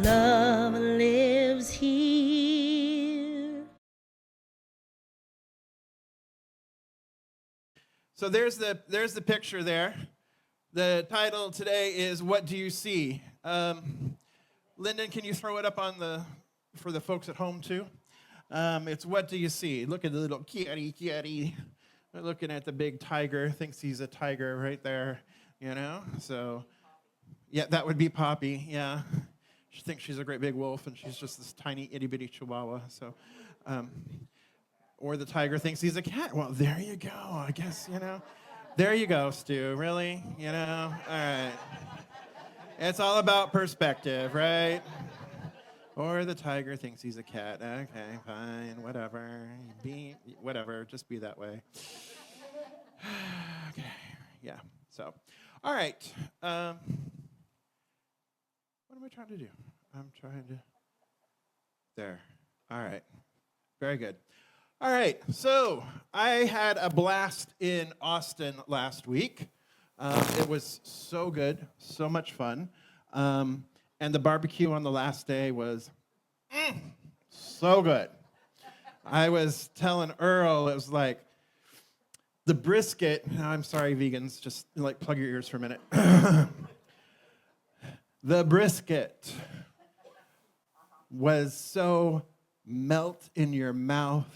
Love lives here. So there's the picture there. The title today is "What Do You See?" Lyndon, can you throw it up for the folks at home too? It's "What Do You See?" Look at the little kitty. We're looking at the big tiger. Thinks he's a tiger right there, you know. So, yeah, that would be Poppy. Yeah, she thinks she's a great big wolf, and she's just this tiny itty bitty chihuahua. So, or the tiger thinks he's a cat. Well, there you go. I guess, you know. There you go, Stu. Really? You know? All right. It's all about perspective, right? Or the tiger thinks he's a cat. Okay, fine, whatever. Whatever, just be that way. Okay, yeah. So, all right. What am I trying to do? I'm trying to... There. All right. Very good. All right, so I had a blast in Austin last week. It was so good, so much fun. And the barbecue on the last day was so good. I was telling Earl, it was like the brisket. I'm sorry, vegans, just like plug your ears for a minute. The brisket was so melt in your mouth.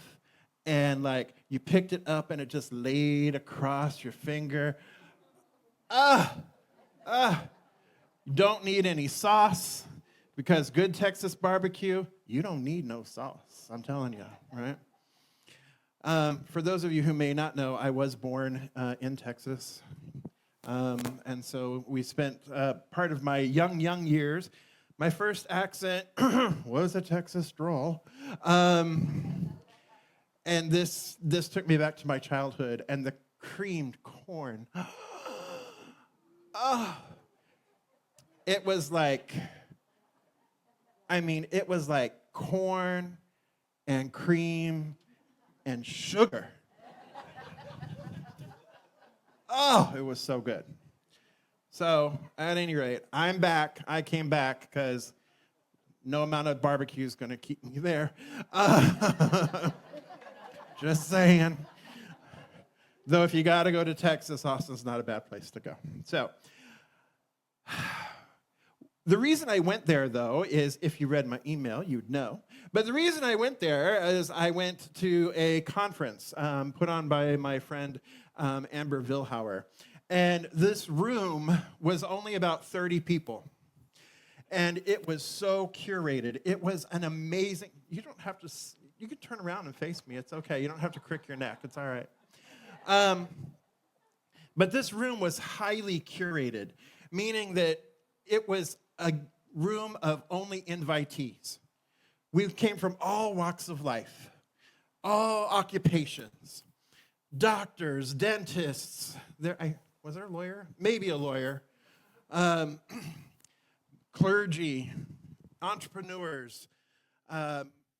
And like you picked it up and it just laid across your finger. You don't need any sauce because good Texas barbecue, you don't need no sauce. I'm telling you, right? For those of you who may not know, I was born in Texas. And so we spent part of my young years. My first accent was a Texas drawl. And this took me back to my childhood, and the creamed corn. Oh, it was like corn and cream and sugar. Oh, it was so good. So, at any rate, I'm back. I came back because no amount of barbecue is going to keep me there. Just saying. Though if you got to go to Texas, Austin's not a bad place to go. So, the reason I went there, though, is if you read my email, you'd know. But the reason I went there is I went to a conference put on by my friend Amber Vilhauer. And this room was only about 30 people. And it was so curated. It was an amazing, you don't have to... You can turn around and face me. It's okay. You don't have to crick your neck. It's all right. But this room was highly curated, meaning that it was a room of only invitees. We came from all walks of life, all occupations, doctors, dentists. Was there a lawyer? Maybe a lawyer. Clergy, entrepreneurs,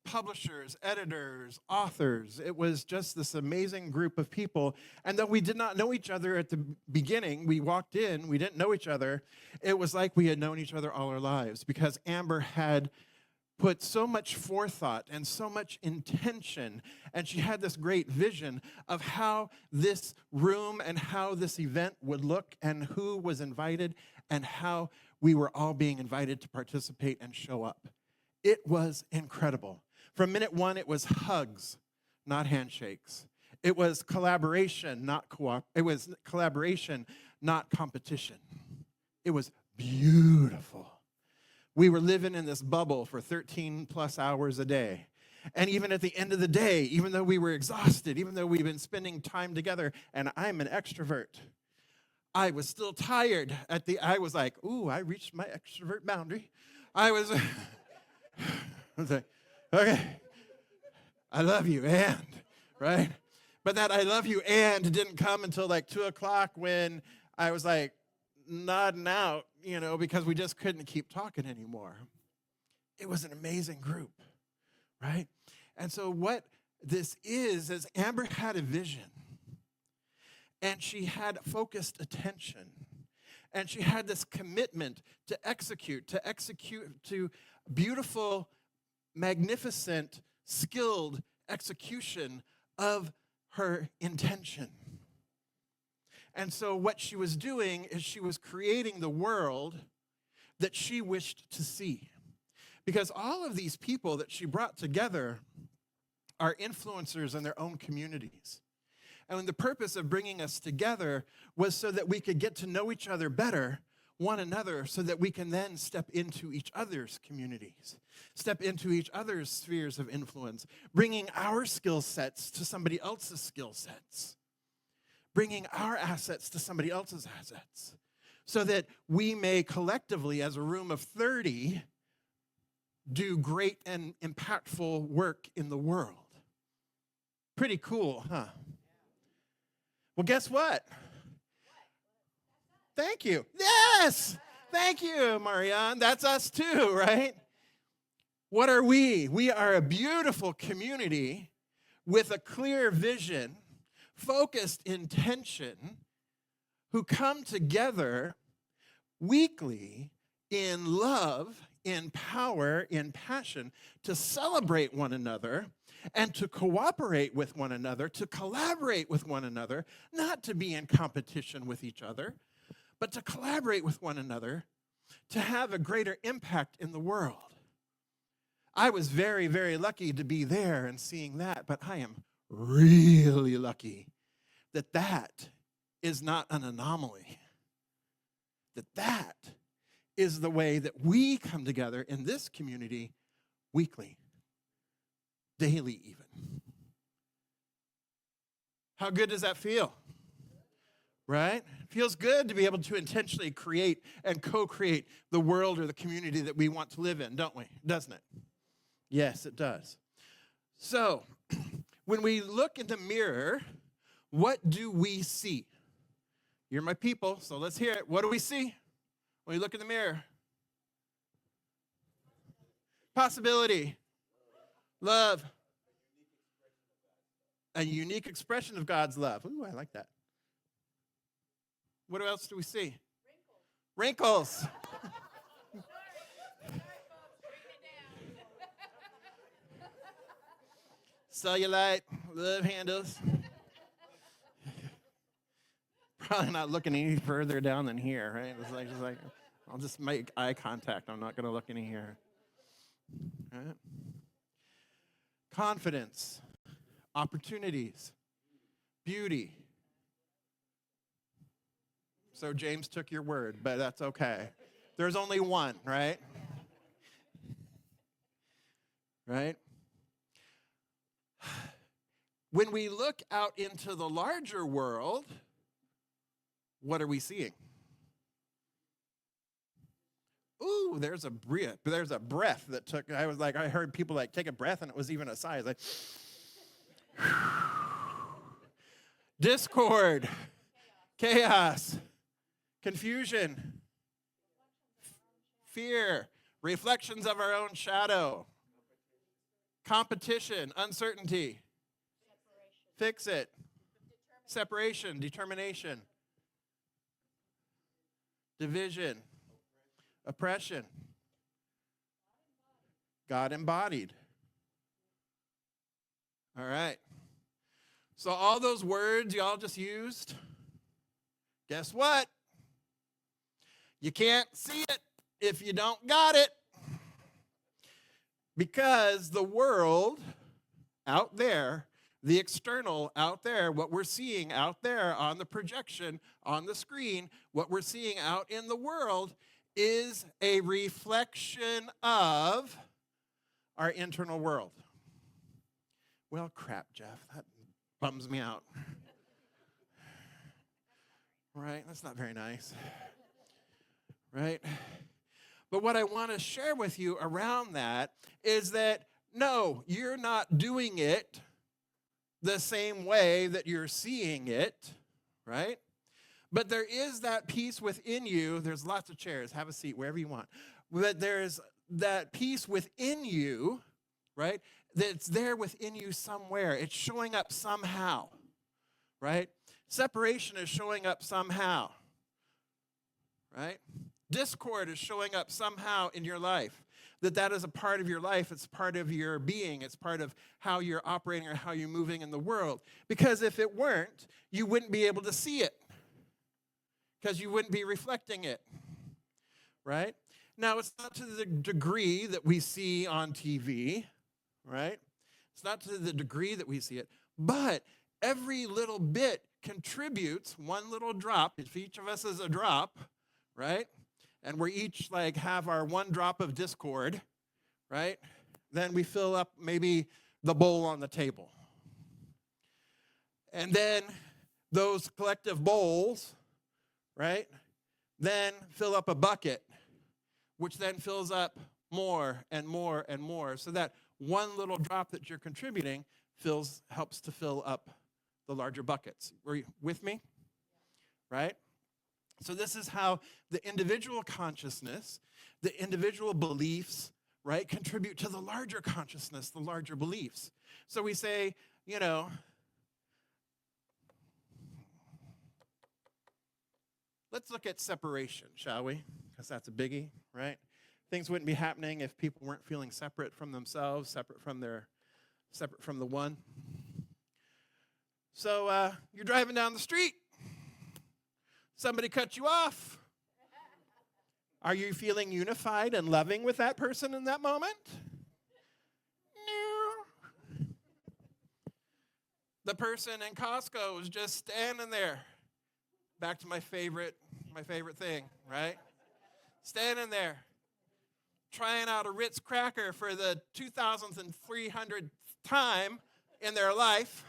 publishers, editors, authors. It was just this amazing group of people. And though we did not know each other at the beginning, we walked in, we didn't know each other. It was like we had known each other all our lives because Amber had put so much forethought and so much intention, and she had this great vision of how this room and how this event would look and who was invited and how we were all being invited to participate and show up. It was incredible. From minute one, it was hugs, not handshakes. It was collaboration, not competition. It was beautiful. We were living in this bubble for 13 plus hours a day. And even at the end of the day, even though we were exhausted, even though we've been spending time together, and I'm an extrovert, I was still tired. I was like, ooh, I reached my extrovert boundary. I was like, okay, I love you, and, right? But that I love you, and didn't come until like 2 o'clock when I was like nodding out, because we just couldn't keep talking anymore. It was an amazing group, right? And so what this is Amber had a vision, and she had focused attention, And she had this commitment to execute to beautiful, magnificent, skilled execution of her intention. And so what she was doing is she was creating the world that she wished to see. Because all of these people that she brought together are influencers in their own communities. And the purpose of bringing us together was so that we could get to know each other better, one another, so that we can then step into each other's communities, step into each other's spheres of influence, bringing our skill sets to somebody else's skill sets, bringing our assets to somebody else's assets, so that we may collectively, as a room of 30, do great and impactful work in the world. Pretty cool, huh? Well, guess what? Thank you. Yes! Thank you, Marianne. That's us too, right? What are we? We are a beautiful community with a clear vision, focused intention, who come together weekly in love, in power, in passion, to celebrate one another and to cooperate with one another, to collaborate with one another, not to be in competition with each other, but to collaborate with one another, to have a greater impact in the world. I was very, very lucky to be there and seeing that, but I am really lucky that that is not an anomaly, that is the way that we come together in this community weekly, daily even. How good does that feel? Right? It feels good to be able to intentionally create and co-create the world or the community that we want to live in, don't we? Doesn't it? Yes, it does. So, when we look in the mirror, what do we see? You're my people, so let's hear it. What do we see when we look in the mirror? Possibility. Love. A unique expression of God's love. Ooh, I like that. What else do we see? Wrinkles. Cellulite, love handles. Probably not looking any further down than here, right? It's like, I'll just make eye contact. I'm not going to look any here. Right? Confidence, opportunities, beauty. So James took your word, but that's okay. There's only one, right? Right? When we look out into the larger world, what are we seeing? Ooh, there's a breath that took. I was like, I heard people like take a breath, and it was even a sigh. Like, discord, chaos, confusion, fear, reflections of our own shadow, competition, uncertainty, fix it, separation, determination, division, oppression, God embodied. All right. So all those words y'all just used, guess what? You can't see it if you don't got it. Because the world out there, the external out there, what we're seeing out there on the projection, on the screen, what we're seeing out in the world is a reflection of our internal world. Well, crap, Jeff, that bums me out. Right? That's not very nice. Right? But what I want to share with you around that is that, no, you're not doing it the same way that you're seeing it, right? But there is that piece within you. There's lots of chairs. Have a seat wherever you want. But there's that piece within you, right, that's there within you somewhere. It's showing up somehow, right? Separation is showing up somehow, right? Discord is showing up somehow in your life. That is a part of your life. It's part of your being. It's part of how you're operating or how you're moving in the world. Because if it weren't, you wouldn't be able to see it. Because you wouldn't be reflecting it, right? Now, it's not to the degree that we see on TV, right? It's not to the degree that we see it, but every little bit contributes one little drop. If each of us is a drop, right? And we're each like have our one drop of discord, right? Then we fill up maybe the bowl on the table. And then those collective bowls, right, then fill up a bucket, which then fills up more and more and more, so that one little drop that you're contributing helps to fill up the larger buckets. Were you with me? Right? So this is how the individual consciousness, the individual beliefs, right, contribute to the larger consciousness, the larger beliefs. So we say, let's look at separation, shall we? Because that's a biggie, right? Things wouldn't be happening if people weren't feeling separate from themselves, separate from the one. So you're driving down the street. Somebody cut you off. Are you feeling unified and loving with that person in that moment? No. The person in Costco is just standing there. Back to my favorite thing, right? Standing there, trying out a Ritz cracker for the 2,300th time in their life,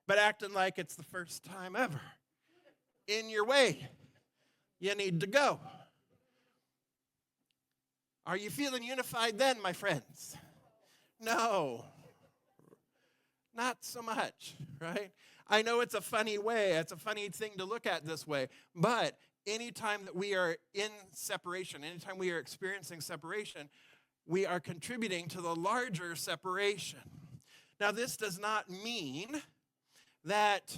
but acting like it's the first time ever. In your way, you need to go. Are you feeling unified then, my friends? No, not so much, right? I know it's a funny way, it's a funny thing to look at this way, but anytime that we are in separation, anytime we are experiencing separation, we are contributing to the larger separation. Now, this does not mean that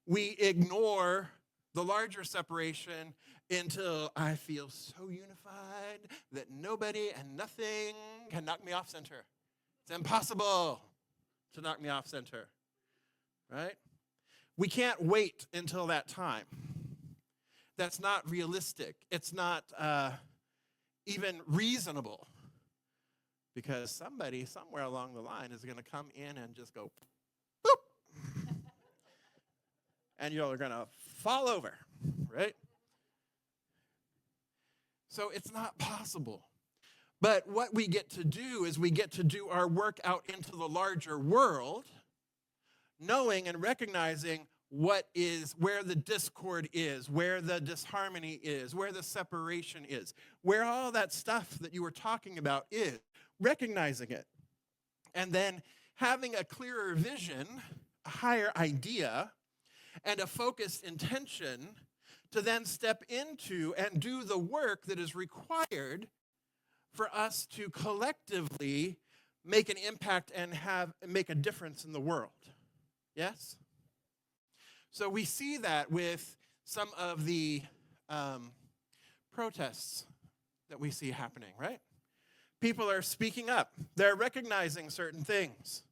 we ignore the larger separation until I feel so unified that nobody and nothing can knock me off center. It's impossible to knock me off center, right? We can't wait until that time. That's not realistic. It's not even reasonable, because somebody somewhere along the line is going to come in and just go, boop. And you're going to fall over, right? So it's not possible. But what we get to do is we get to do our work out into the larger world, knowing and recognizing where the discord is, where the disharmony is, where the separation is, where all that stuff that you were talking about is, recognizing it. And then having a clearer vision, a higher idea, and a focused intention to then step into and do the work that is required for us to collectively make an impact and make a difference in the world. Yes? So we see that with some of the protests that we see happening, right? People are speaking up. They're recognizing certain things.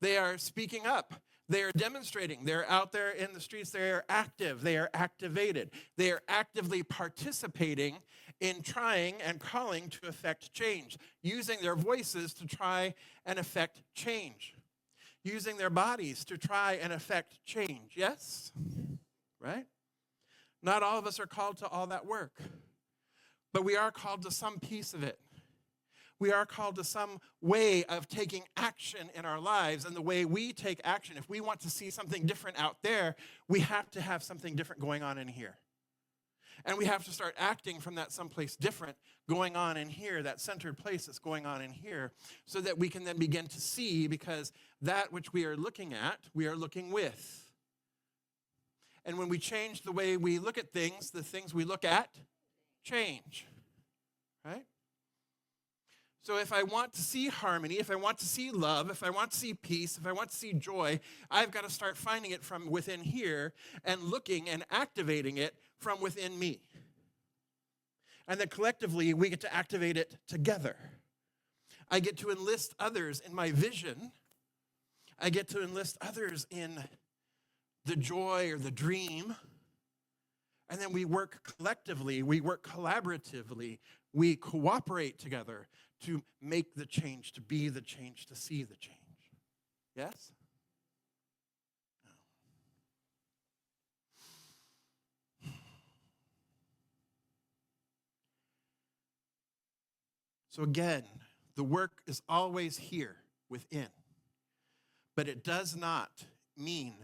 They are speaking up. They are demonstrating. They're out there in the streets. They are active. They are activated. They are actively participating in trying and calling to affect change, using their voices to try and affect change, using their bodies to try and affect change. Yes? Right? Not all of us are called to all that work, but we are called to some piece of it. We are called to some way of taking action in our lives, and the way we take action, if we want to see something different out there, we have to have something different going on in here. And we have to start acting from that someplace different going on in here, that centered place that's going on in here, so that we can then begin to see, because that which we are looking at, we are looking with. And when we change the way we look at things, the things we look at change, right? So if I want to see harmony, if I want to see love, if I want to see peace, if I want to see joy, I've got to start finding it from within here and looking and activating it from within me. And then collectively, we get to activate it together. I get to enlist others in my vision. I get to enlist others in the joy or the dream. And then we work collectively, we work collaboratively, we cooperate together to make the change, to be the change, to see the change. Yes? No. So again, the work is always here within. But it does not mean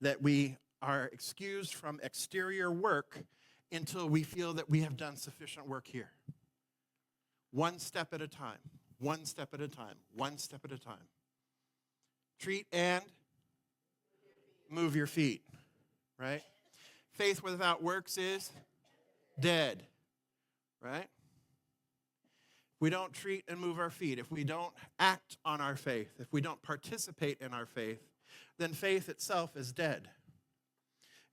that we are excused from exterior work until we feel that we have done sufficient work here. One step at a time, one step at a time, one step at a time. Treat and move your feet, right? Faith without works is dead, right? If we don't treat and move our feet, if we don't act on our faith, if we don't participate in our faith, then faith itself is dead.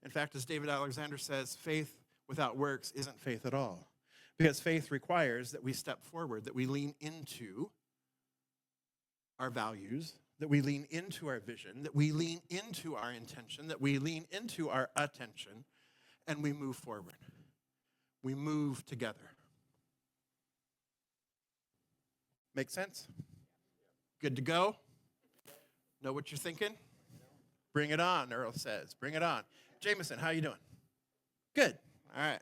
In fact, as David Alexander says, faith without works isn't faith at all. Because faith requires that we step forward, that we lean into our values, that we lean into our vision, that we lean into our intention, that we lean into our attention, and we move forward. We move together. Make sense? Good to go? Know what you're thinking? Bring it on, Earl says. Bring it on. Jameson, how you doing? Good. All right.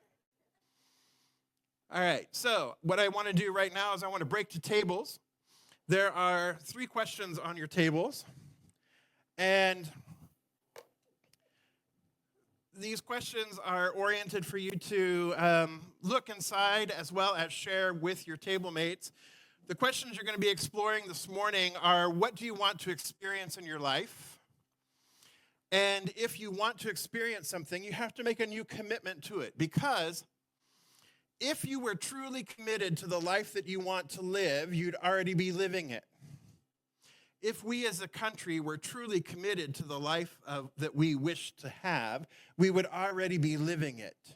All right. So what I want to do right now is I want to break to tables. There are 3 questions on your tables. And these questions are oriented for you to look inside as well as share with your table mates. The questions you're going to be exploring this morning are, what do you want to experience in your life? And if you want to experience something, you have to make a new commitment to it. Because if you were truly committed to the life that you want to live, you'd already be living it. If we as a country were truly committed to the life that we wish to have, we would already be living it.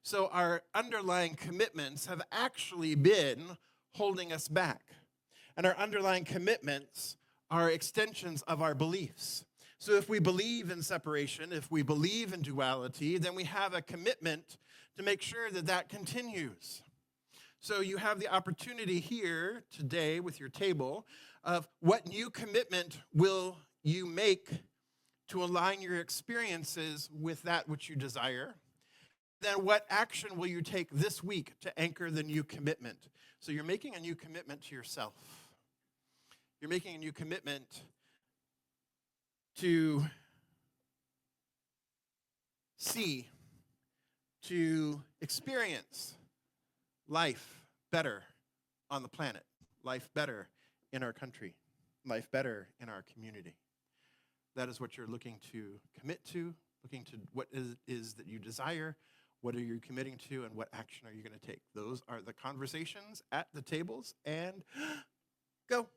So our underlying commitments have actually been holding us back. And our underlying commitments are extensions of our beliefs. So if we believe in separation, if we believe in duality, then we have a commitment to make sure that that continues. So you have the opportunity here today with your table of what new commitment will you make to align your experiences with that which you desire. Then what action will you take this week to anchor the new commitment? So you're making a new commitment to yourself. You're making a new commitment to see, to experience life better on the planet, life better in our country, life better in our community. That is what you're looking to commit to, looking to what is that you desire, what are you committing to, and what action are you going to take. Those are the conversations at the tables, and go.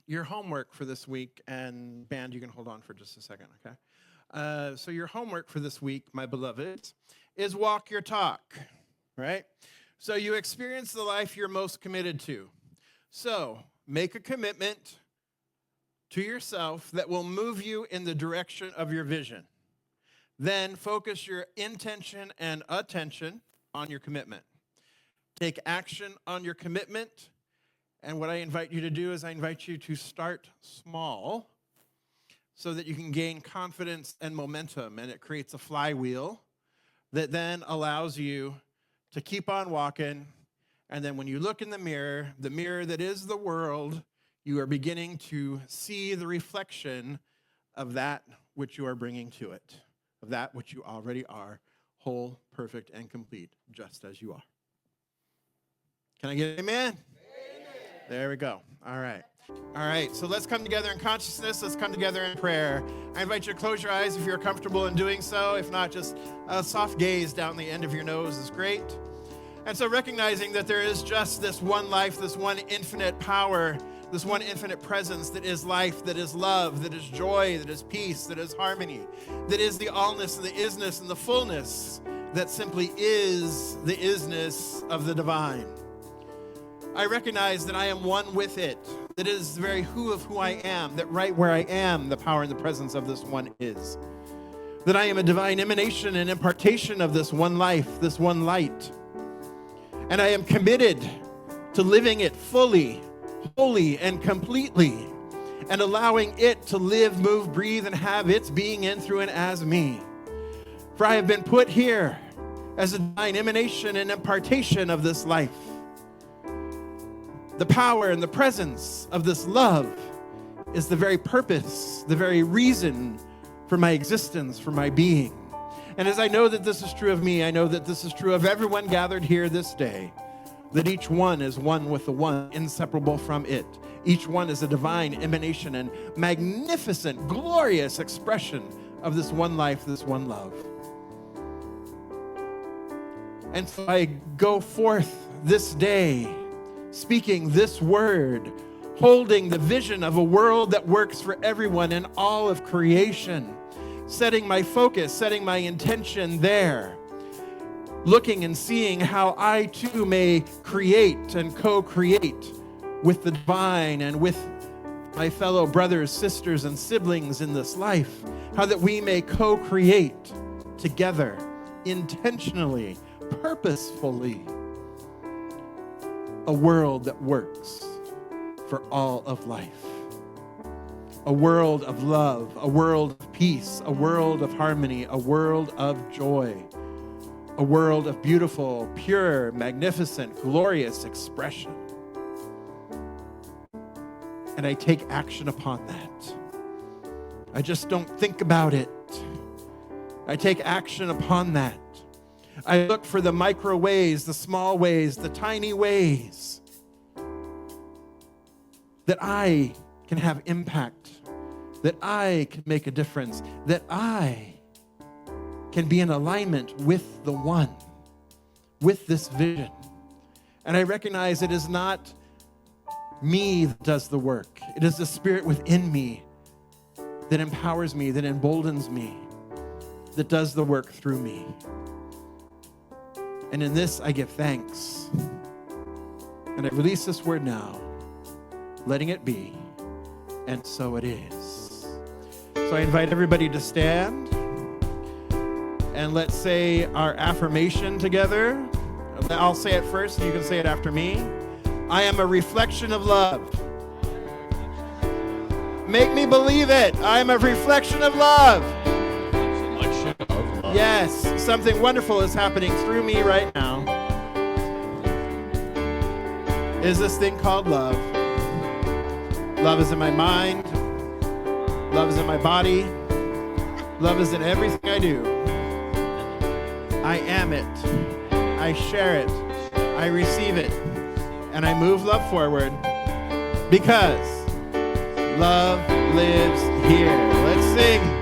Your homework for this week, and band, you can hold on for just a second, okay? So your homework for this week, my beloveds, is walk your talk, right? So you experience the life you're most committed to. So make a commitment to yourself that will move you in the direction of your vision. Then focus your intention and attention on your commitment. Take action on your commitment. And what I invite you to do is I invite you to start small so that you can gain confidence and momentum. And it creates a flywheel that then allows you to keep on walking. And then when you look in the mirror that is the world, you are beginning to see the reflection of that which you are bringing to it, of that which you already are, whole, perfect, and complete, just as you are. Can I get an amen? There we go. All right, so let's come together in consciousness. Let's come together in prayer. I invite you to close your eyes if you're comfortable in doing so. If not, just a soft gaze down the end of your nose is great. And so recognizing that there is just this one life, this one infinite power this one infinite presence that is life, that is love, that is joy, that is peace, that is harmony, that is the allness and the isness and the fullness that simply is the isness of the divine. I recognize that I am one with it, that it is the very who of who I am, that right where I am, the power and the presence of this one is. That I am a divine emanation and impartation of this one life, this one light. And I am committed to living it fully, wholly, and completely, and allowing it to live, move, breathe, and have its being in, through, and as me. For I have been put here as a divine emanation and impartation of this life. The power and the presence of this love is the very purpose, the very reason for my existence, for my being. And as I know that this is true of me, I know that this is true of everyone gathered here this day, that each one is one with the one, inseparable from it. Each one is a divine emanation and magnificent, glorious expression of this one life, this one love. And so I go forth this day, speaking this word, holding the vision of a world that works for everyone in all of creation, setting my focus, setting my intention there, looking and seeing how I too may create and co-create with the divine and with my fellow brothers, sisters, and siblings in this life, how that we may co-create together, intentionally, purposefully, a world that works for all of life. A world of love, a world of peace, a world of harmony, a world of joy, a world of beautiful, pure, magnificent, glorious expression. And I take action upon that. I just don't think about it. I take action upon that. I look for the micro ways, the small ways, the tiny ways that I can have impact, that I can make a difference, that I can be in alignment with the one, with this vision. And I recognize it is not me that does the work. It is the Spirit within me that empowers me, that emboldens me, that does the work through me. And in this, I give thanks. And I release this word now, letting it be. And so it is. So I invite everybody to stand. And let's say our affirmation together. I'll say it first, and you can say it after me. I am a reflection of love. Make me believe it. I am a reflection of love. Yes, something wonderful is happening through me right now. Is this thing called love. Love is in my mind. Love is in my body. Love is in everything I do. I am it. I share it. I receive it. And I move love forward because love lives here. Let's sing.